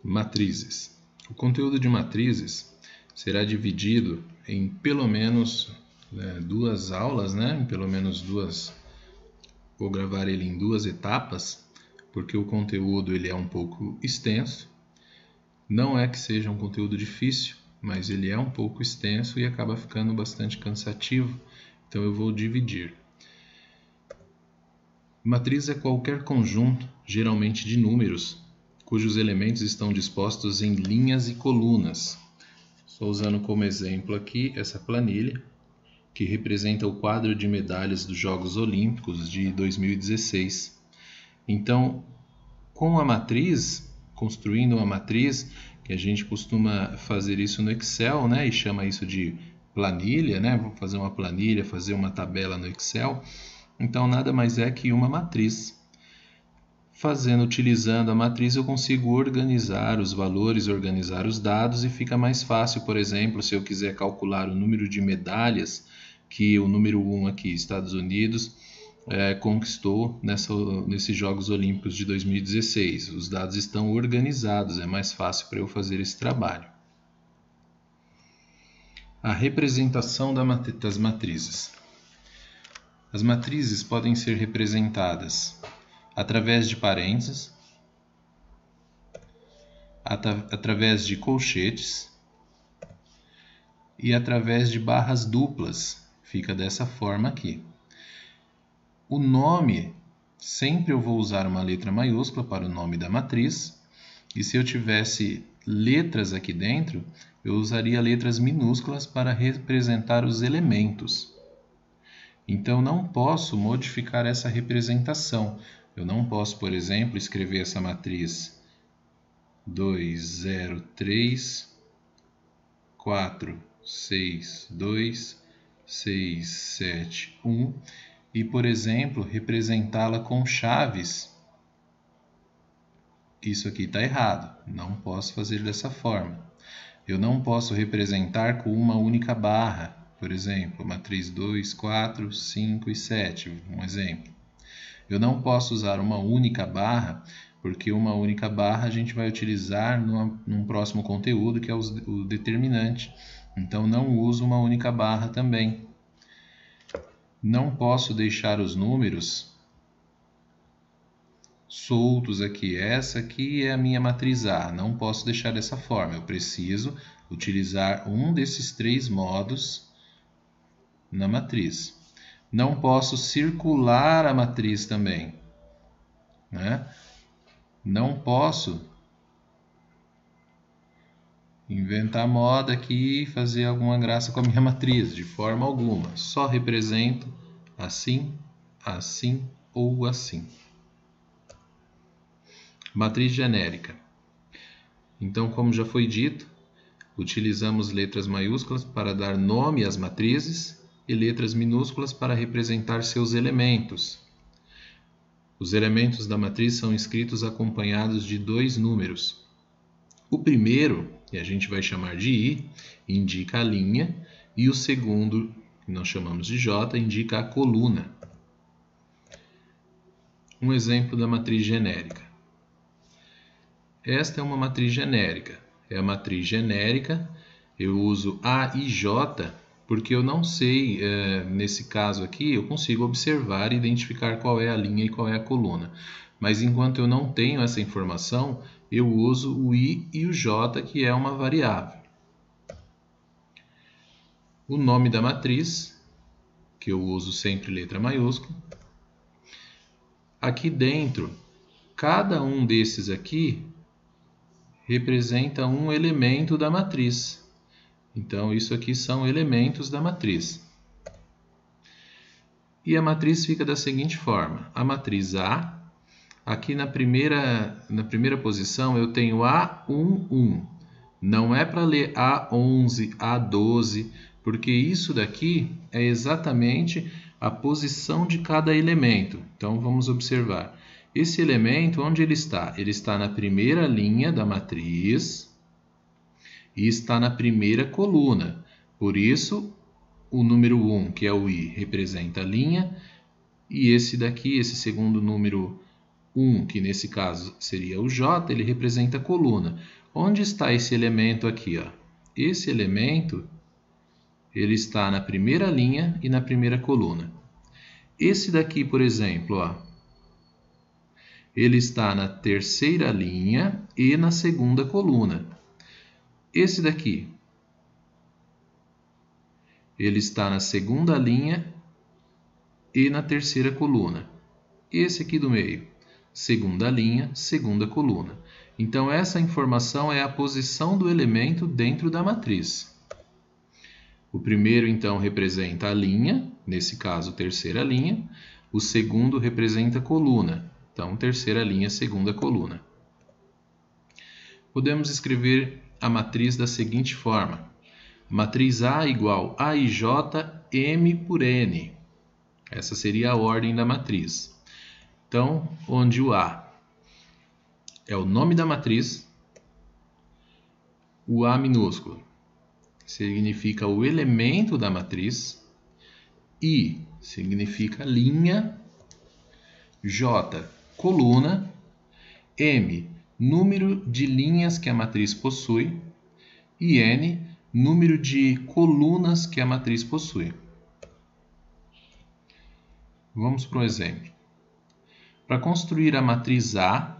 Matrizes. O conteúdo de matrizes será dividido em pelo menos duas aulas, Pelo menos duas. Vou gravar ele em duas etapas, porque o conteúdo ele é um pouco extenso. Não é que seja um conteúdo difícil, mas ele é um pouco extenso e acaba ficando bastante cansativo. Então eu vou dividir. Matriz é qualquer conjunto, geralmente de números, cujos elementos estão dispostos em linhas e colunas. Estou usando como exemplo aqui essa planilha, que representa o quadro de medalhas dos Jogos Olímpicos de 2016. Então, com a matriz, construindo uma matriz, que a gente costuma fazer isso no Excel, e chama isso de planilha, Vou fazer uma planilha, fazer uma tabela no Excel. Então, nada mais é que uma matriz. Utilizando a matriz, eu consigo organizar os valores, organizar os dados e fica mais fácil, por exemplo, se eu quiser calcular o número de medalhas que o número 1 aqui, Estados Unidos, conquistou nesses Jogos Olímpicos de 2016. Os dados estão organizados, é mais fácil para eu fazer esse trabalho. A representação das matrizes. As matrizes podem ser representadas através de parênteses, através de colchetes e através de barras duplas. Fica dessa forma aqui. O nome, sempre eu vou usar uma letra maiúscula para o nome da matriz, e se eu tivesse letras aqui dentro, eu usaria letras minúsculas para representar os elementos. Então, não posso modificar essa representação. Eu não posso, por exemplo, escrever essa matriz 2, 0, 3, 4, 6, 2, 6, 7, 1 e, por exemplo, representá-la com chaves. Isso aqui está errado. Não posso fazer dessa forma. Eu não posso representar com uma única barra. Por exemplo, matriz 2, 4, 5 e 7, um exemplo. Eu não posso usar uma única barra, porque uma única barra a gente vai utilizar num próximo conteúdo, que é o determinante. Então, não uso uma única barra também. Não posso deixar os números soltos aqui. Essa aqui é a minha matriz A. Não posso deixar dessa forma. Eu preciso utilizar um desses três modos na matriz. Não posso circular a matriz também, Não posso inventar moda aqui e fazer alguma graça com a minha matriz, de forma alguma. Só represento assim, assim ou assim. Matriz genérica. Então, como já foi dito, utilizamos letras maiúsculas para dar nome às matrizes e letras minúsculas para representar seus elementos. Os elementos da matriz são escritos acompanhados de dois números. O primeiro, que a gente vai chamar de I, indica a linha, e o segundo, que nós chamamos de J, indica a coluna. Um exemplo da matriz genérica. Esta é uma matriz genérica. É a matriz genérica, eu uso A e J, porque eu não sei, nesse caso aqui, eu consigo observar e identificar qual é a linha e qual é a coluna. Mas enquanto eu não tenho essa informação, eu uso o I e o J, que é uma variável. O nome da matriz, que eu uso sempre letra maiúscula. Aqui dentro, cada um desses aqui representa um elemento da matriz. Então, isso aqui são elementos da matriz. E a matriz fica da seguinte forma. A matriz A, aqui na primeira posição eu tenho A1, 1. Não é para ler A11, A12, porque isso daqui é exatamente a posição de cada elemento. Então, vamos observar. Esse elemento, onde ele está? Ele está na primeira linha da matriz e está na primeira coluna. Por isso, o número 1, que é o I, representa a linha, e esse daqui, esse segundo número 1, que nesse caso seria o J, ele representa a coluna. Onde está esse elemento aqui? Ó? Esse elemento ele está na primeira linha e na primeira coluna. Esse daqui, por exemplo, ó, ele está na terceira linha e na segunda coluna. Esse daqui, ele está na segunda linha e na terceira coluna. Esse aqui do meio, segunda linha, segunda coluna. Então, essa informação é a posição do elemento dentro da matriz. O primeiro, então, representa a linha, nesse caso, terceira linha. O segundo representa a coluna. Então, terceira linha, segunda coluna. Podemos escrever a matriz da seguinte forma. Matriz A igual AIJ M por N. Essa seria a ordem da matriz. Então, onde o A é o nome da matriz, o A minúsculo significa o elemento da matriz, I significa linha, J, coluna, M, número de linhas que a matriz possui, e N, número de colunas que a matriz possui. Vamos para um exemplo. Para construir a matriz A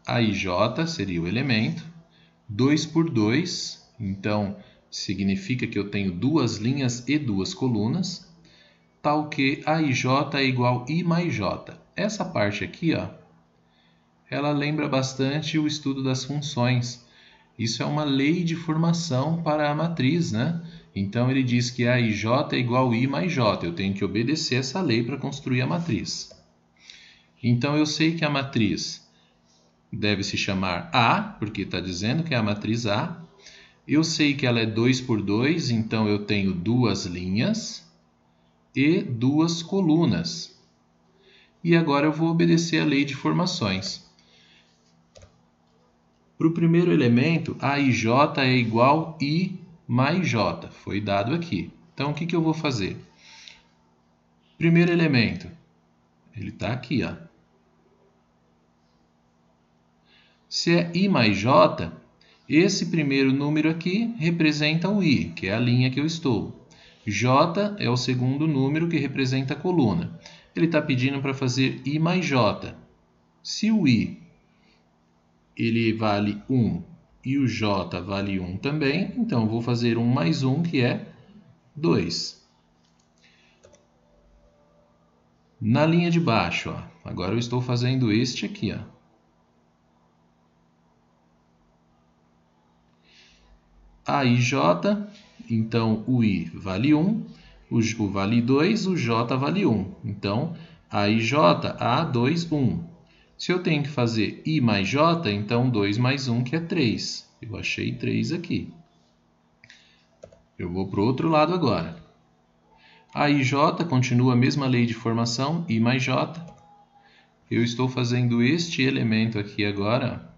AIJ seria o elemento, 2 por 2, então significa que eu tenho duas linhas e duas colunas, tal que AIJ é igual I mais J. Essa parte aqui, ó, ela lembra bastante o estudo das funções. Isso é uma lei de formação para a matriz, né? Então, ele diz que AIJ é igual I mais J. Eu tenho que obedecer essa lei para construir a matriz. Então, eu sei que a matriz deve se chamar A, porque está dizendo que é a matriz A. Eu sei que ela é 2 por 2, então eu tenho duas linhas e duas colunas. E agora eu vou obedecer a lei de formações. Para o primeiro elemento, AIJ é igual I mais J. Foi dado aqui. Então, o que eu vou fazer? Primeiro elemento, ele está aqui, ó. Se é I mais J, esse primeiro número aqui representa o I, que é a linha que eu estou. J é o segundo número que representa a coluna. Ele está pedindo para fazer I mais J. Se o I ele vale 1 e o J vale 1 também, então eu vou fazer 1 mais 1, que é 2. Na linha de baixo, ó, agora eu estou fazendo este aqui, ó. AIJ, então o I vale 1, o vale 2, o J vale 1. Então, AIJ, A2, 1. Se eu tenho que fazer I mais J, então 2 mais 1, que é 3. Eu achei 3 aqui. Eu vou para o outro lado agora. AIJ continua a mesma lei de formação, I mais J. Eu estou fazendo este elemento aqui agora.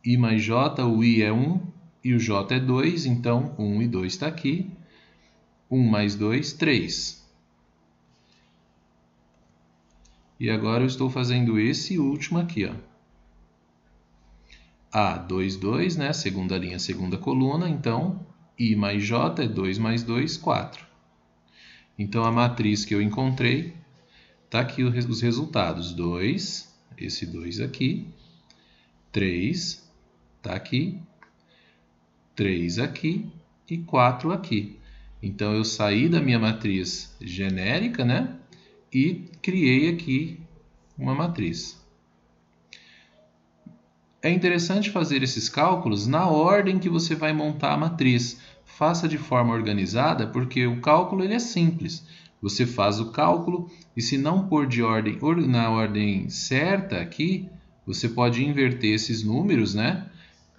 I mais J, o I é 1 e o J é 2, então 1 e 2 está aqui. 1 mais 2, 3. E agora eu estou fazendo esse último aqui, ó. A2, 2, né? Segunda linha, segunda coluna. Então, I mais J é 2 mais 2, 4. Então, a matriz que eu encontrei, está aqui os resultados. 2, esse 2 aqui. 3, está aqui. 3 aqui e 4 aqui. Então, eu saí da minha matriz genérica, né? E criei aqui uma matriz. É interessante fazer esses cálculos na ordem que você vai montar a matriz. Faça de forma organizada, porque o cálculo ele é simples. Você faz o cálculo e se não pôr na ordem certa aqui, você pode inverter esses números, né?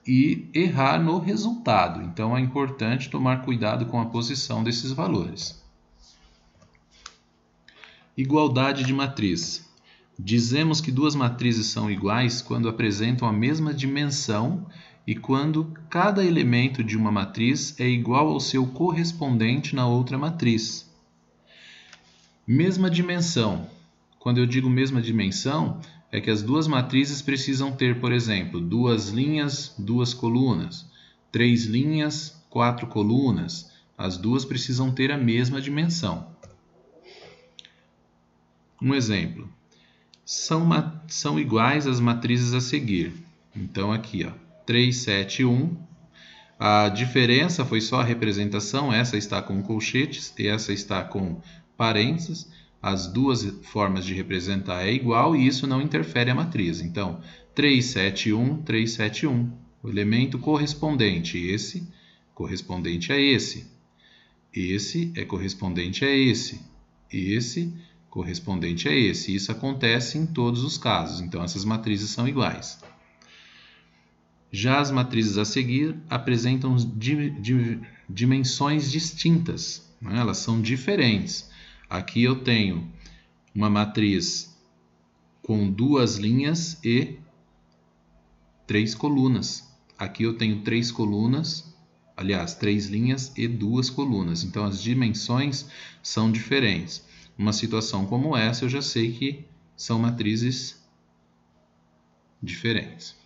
E errar no resultado. Então, é importante tomar cuidado com a posição desses valores. Igualdade de matriz. Dizemos que duas matrizes são iguais quando apresentam a mesma dimensão e quando cada elemento de uma matriz é igual ao seu correspondente na outra matriz. Mesma dimensão. Quando eu digo mesma dimensão, é que as duas matrizes precisam ter, por exemplo, 2 linhas, 2 colunas, 3 linhas, 4 colunas. As duas precisam ter a mesma dimensão. Um exemplo. São iguais as matrizes a seguir. Então aqui, 3, 7, 1. A diferença foi só a representação. Essa está com colchetes e essa está com parênteses. As duas formas de representar é igual e isso não interfere a matriz. Então, 3, 7, 1, 3, 7, 1. O elemento correspondente, esse, correspondente a esse. Esse é correspondente a esse. Esse, correspondente a esse. Isso acontece em todos os casos. Então, essas matrizes são iguais. Já as matrizes a seguir apresentam dimensões distintas, né? Elas são diferentes. Aqui eu tenho uma matriz com 2 linhas e 3 colunas. Aqui eu tenho 3 colunas, aliás, 3 linhas e 2 colunas. Então as dimensões são diferentes. Numa situação como essa, eu já sei que são matrizes diferentes.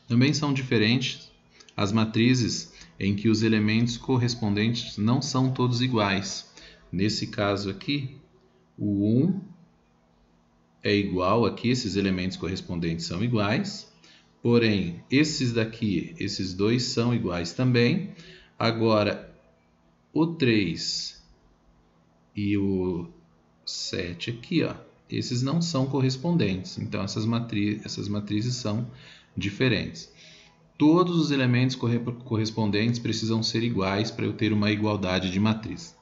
Também são diferentes as matrizes em que os elementos correspondentes não são todos iguais. Nesse caso aqui, o 1 é igual aqui, esses elementos correspondentes são iguais. Porém, esses daqui, esses dois são iguais também. Agora, o 3 e o 7 aqui, esses não são correspondentes. Então, essas matrizes são diferentes. Todos os elementos correspondentes precisam ser iguais para eu ter uma igualdade de matriz.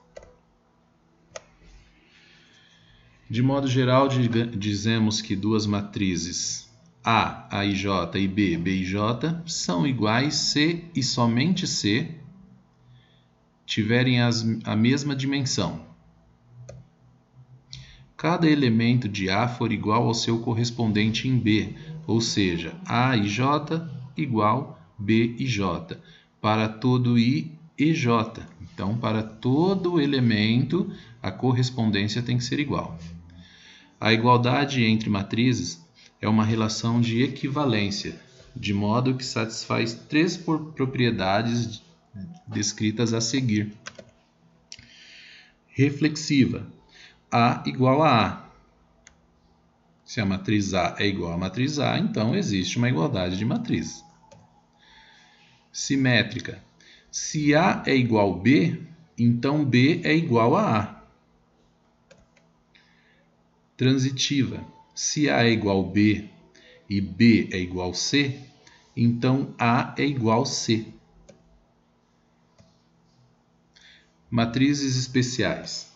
De modo geral, dizemos que duas matrizes A, AIJ e B, BIJ são iguais se e somente se tiverem a mesma dimensão. Cada elemento de A for igual ao seu correspondente em B, ou seja, AIJ igual BIJ, para todo I e J. Então, para todo elemento, a correspondência tem que ser igual. A igualdade entre matrizes é uma relação de equivalência, de modo que satisfaz 3 propriedades descritas a seguir. Reflexiva. A igual a A. Se a matriz A é igual à matriz A, então existe uma igualdade de matrizes. Simétrica. Se A é igual a B, então B é igual a A. Transitiva. Se A é igual a B e B é igual a C, então A é igual a C. Matrizes especiais.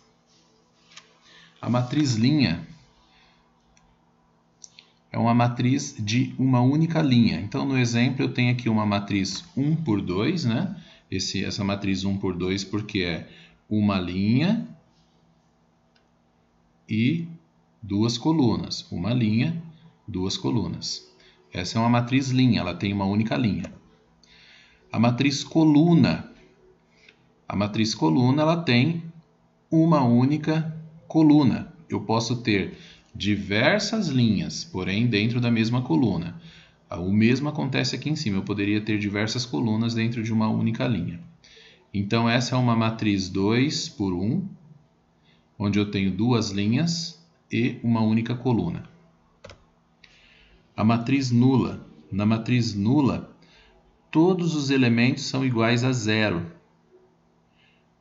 A matriz linha é uma matriz de uma única linha. Então, no exemplo, eu tenho aqui uma matriz 1 por 2, né? Essa matriz 1 por 2 porque é uma linha e 2 colunas. Uma linha, 2 colunas. Essa é uma matriz linha, ela tem uma única linha. A matriz coluna. A matriz coluna, ela tem uma única coluna. Eu posso ter diversas linhas, porém dentro da mesma coluna. O mesmo acontece aqui em cima, eu poderia ter diversas colunas dentro de uma única linha. Então essa é uma matriz 2 por 1, onde eu tenho 2 linhas e uma única coluna. A matriz nula. Na matriz nula, todos os elementos são iguais a zero.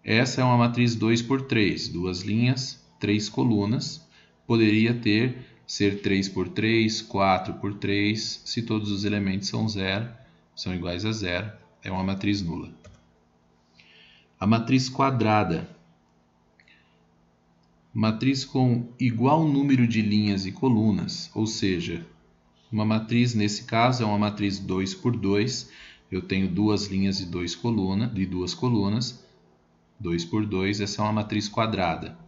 Essa é uma matriz 2 por 3, 2 linhas, 3 colunas. Poderia ser 3 por 3, 4 por 3, se todos os elementos são iguais a zero, é uma matriz nula. A matriz quadrada. Matriz com igual número de linhas e colunas, ou seja, uma matriz, nesse caso, é uma matriz 2 por 2, eu tenho 2 linhas e 2 colunas, 2 por 2, essa é uma matriz quadrada.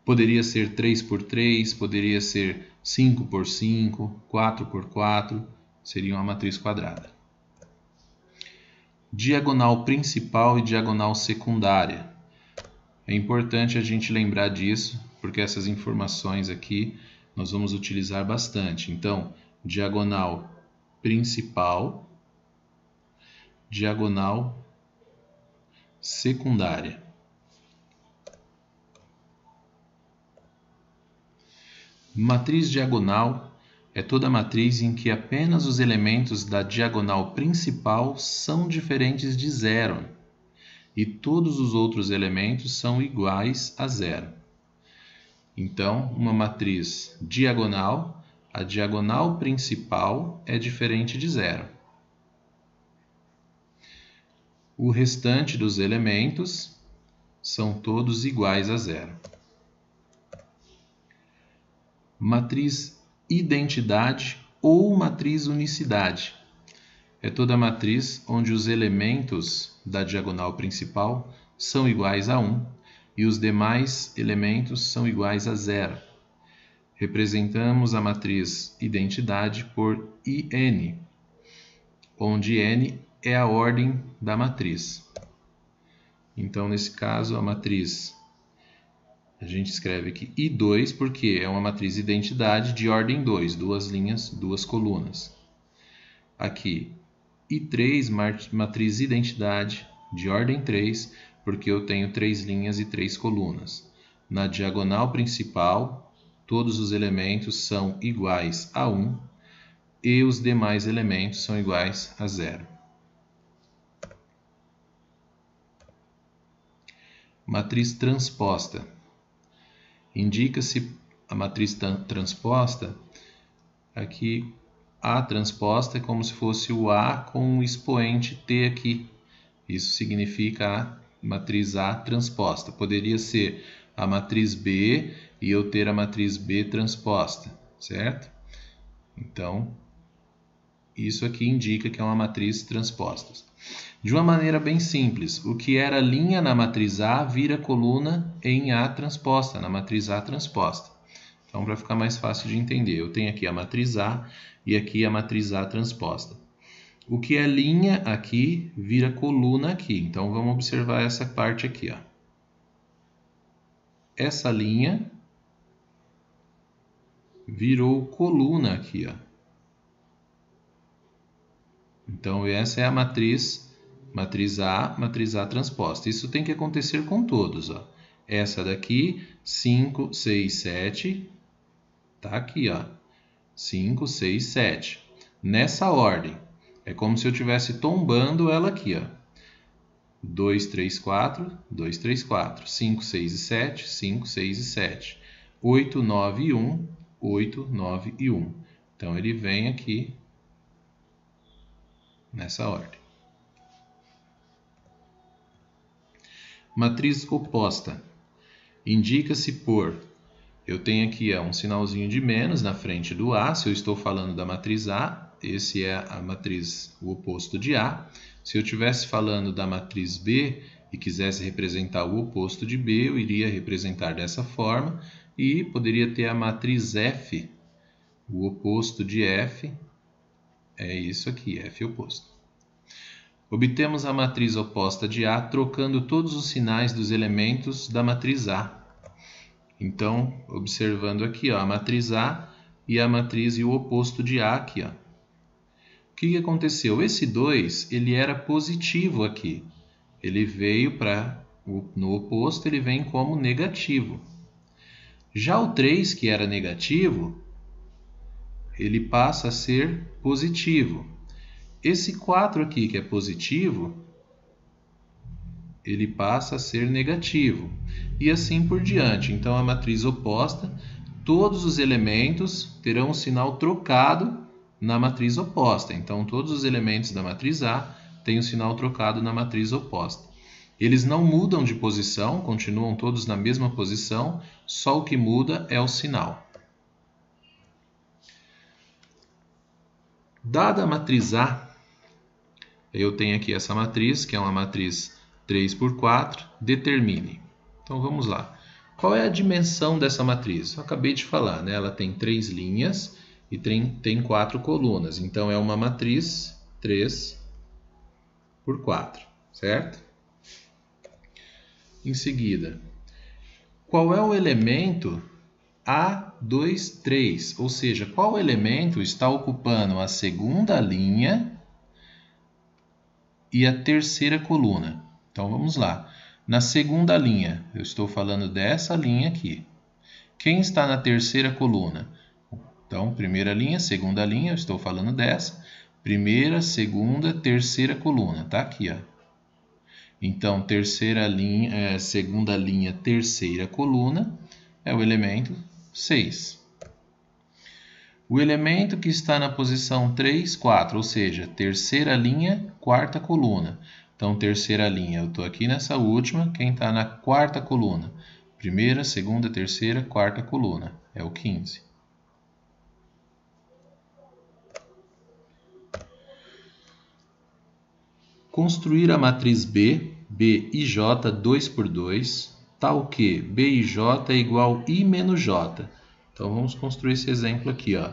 Poderia ser 3 por 3, poderia ser 5 por 5, 4 por 4, seria uma matriz quadrada. Diagonal principal e diagonal secundária. É importante a gente lembrar disso, porque essas informações aqui nós vamos utilizar bastante. Então, diagonal principal, diagonal secundária. Matriz diagonal é toda matriz em que apenas os elementos da diagonal principal são diferentes de zero e todos os outros elementos são iguais a zero. Então, uma matriz diagonal, a diagonal principal é diferente de zero. O restante dos elementos são todos iguais a zero. Matriz identidade ou matriz unicidade é toda matriz onde os elementos da diagonal principal são iguais a 1 e os demais elementos são iguais a zero. Representamos a matriz identidade por IN, onde N é a ordem da matriz. Então, nesse caso, a matriz, a gente escreve aqui I2 porque é uma matriz identidade de ordem 2, duas linhas, duas colunas. Aqui, I3, matriz identidade de ordem 3, porque eu tenho 3 linhas e 3 colunas. Na diagonal principal, todos os elementos são iguais a 1 e os demais elementos são iguais a 0. Matriz transposta. Indica-se a matriz transposta, aqui A transposta é como se fosse o A com o expoente T aqui. Isso significa a matriz A transposta. Poderia ser a matriz B e eu ter a matriz B transposta, certo? Então, isso aqui indica que é uma matriz transposta. De uma maneira bem simples, o que era linha na matriz A vira coluna em A transposta, na matriz A transposta. Então, para ficar mais fácil de entender, eu tenho aqui a matriz A e aqui a matriz A transposta. O que é linha aqui vira coluna aqui. Então, vamos observar essa parte aqui, ó. Essa linha virou coluna aqui, ó. Então, essa é a matriz A transposta. Isso tem que acontecer com todos, ó. Essa daqui, 5, 6, 7, tá aqui, ó. 5, 6, 7. Nessa ordem. É como se eu estivesse tombando ela aqui, ó. 2, 3, 4, 2, 3, 4. 5, 6 e 7, 5, 6 e 7. 8, 9 e 1, 8, 9 e 1. Então, ele vem aqui nessa ordem. Matriz oposta. Indica-se por... Eu tenho aqui um sinalzinho de menos na frente do A. Se eu estou falando da matriz A, esse é a matriz, o oposto de A. Se eu estivesse falando da matriz B e quisesse representar o oposto de B, eu iria representar dessa forma. E poderia ter a matriz F. O oposto de F é isso aqui, F oposto. Obtemos a matriz oposta de A trocando todos os sinais dos elementos da matriz A. Então, observando aqui, ó, a matriz A e a matriz e o oposto de A aqui, ó. O que aconteceu? Esse 2, ele era positivo aqui. Ele veio no oposto, ele vem como negativo. Já o 3, que era negativo, ele passa a ser positivo. Esse 4 aqui, que é positivo, ele passa a ser negativo. E assim por diante. Então, a matriz oposta, todos os elementos terão um sinal trocado na matriz oposta. Então, todos os elementos da matriz A têm o sinal trocado na matriz oposta. Eles não mudam de posição, continuam todos na mesma posição, só o que muda é o sinal. Dada a matriz A, eu tenho aqui essa matriz, que é uma matriz 3 por 4, determine. Então, vamos lá. Qual é a dimensão dessa matriz? Eu acabei de falar, né? Ela tem 3 linhas e tem 4 colunas. Então, é uma matriz 3 por 4, certo? Em seguida, qual é o elemento A23, ou seja, qual elemento está ocupando a segunda linha e a terceira coluna. Então vamos lá. Na segunda linha, eu estou falando dessa linha aqui. Quem está na terceira coluna? Então, primeira linha, segunda linha, eu estou falando dessa. Primeira, segunda, terceira coluna, tá aqui, ó. Então, terceira linha, segunda linha, terceira coluna é o elemento 6. O elemento que está na posição 3, 4, ou seja, terceira linha, quarta coluna. Então, terceira linha, eu estou aqui nessa última, quem está na quarta coluna? Primeira, segunda, terceira, quarta coluna, é o 15. Construir a matriz B, B e J 2 por 2, tal que B e J é igual a I menos J. Então, vamos construir esse exemplo aqui, ó.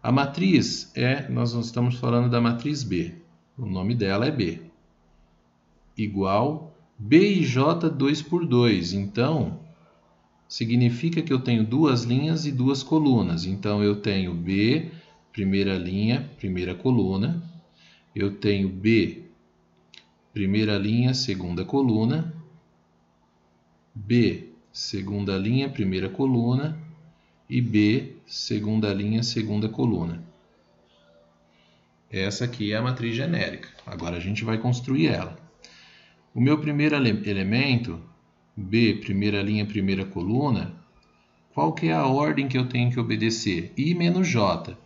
A matriz nós estamos falando da matriz B. O nome dela é B. Igual B e J 2 por 2. Então, significa que eu tenho duas linhas e duas colunas. Então, eu tenho B, primeira linha, primeira coluna. Eu tenho B, primeira linha, segunda coluna. B, segunda linha, primeira coluna. E B, segunda linha, segunda coluna. Essa aqui é a matriz genérica. Agora a gente vai construir ela. O meu primeiro elemento, B, primeira linha, primeira coluna, qual que é a ordem que eu tenho que obedecer? I menos J.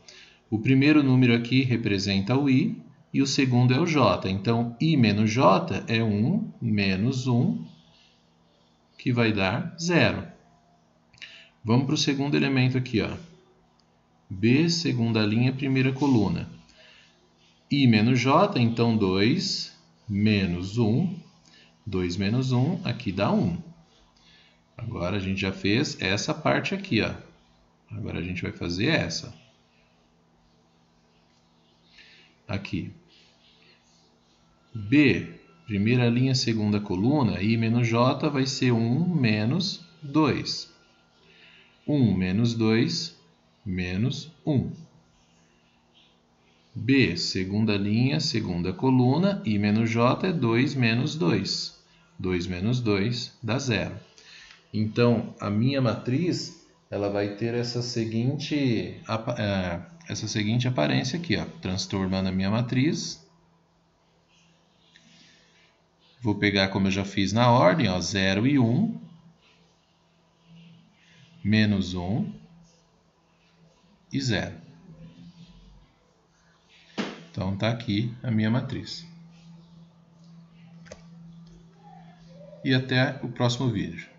O primeiro número aqui representa o I e o segundo é o J. Então, I menos J é 1 menos 1, que vai dar 0. Vamos para o segundo elemento aqui, ó. B, segunda linha, primeira coluna. I menos J, então 2 menos 1. 2 menos 1, aqui dá 1. Agora a gente já fez essa parte aqui, ó. Agora a gente vai fazer essa. Aqui. B, primeira linha, segunda coluna, I menos J vai ser 1 menos 2. 1 menos 2, menos 1. B, segunda linha, segunda coluna, I menos J é 2 menos 2. 2 menos 2 dá 0. Então, a minha matriz ela vai ter essa seguinte aparência aqui, ó, transformando a minha matriz. Vou pegar como eu já fiz na ordem, ó, 0 e 1, menos 1 e 0. Então, está aqui a minha matriz. E até o próximo vídeo.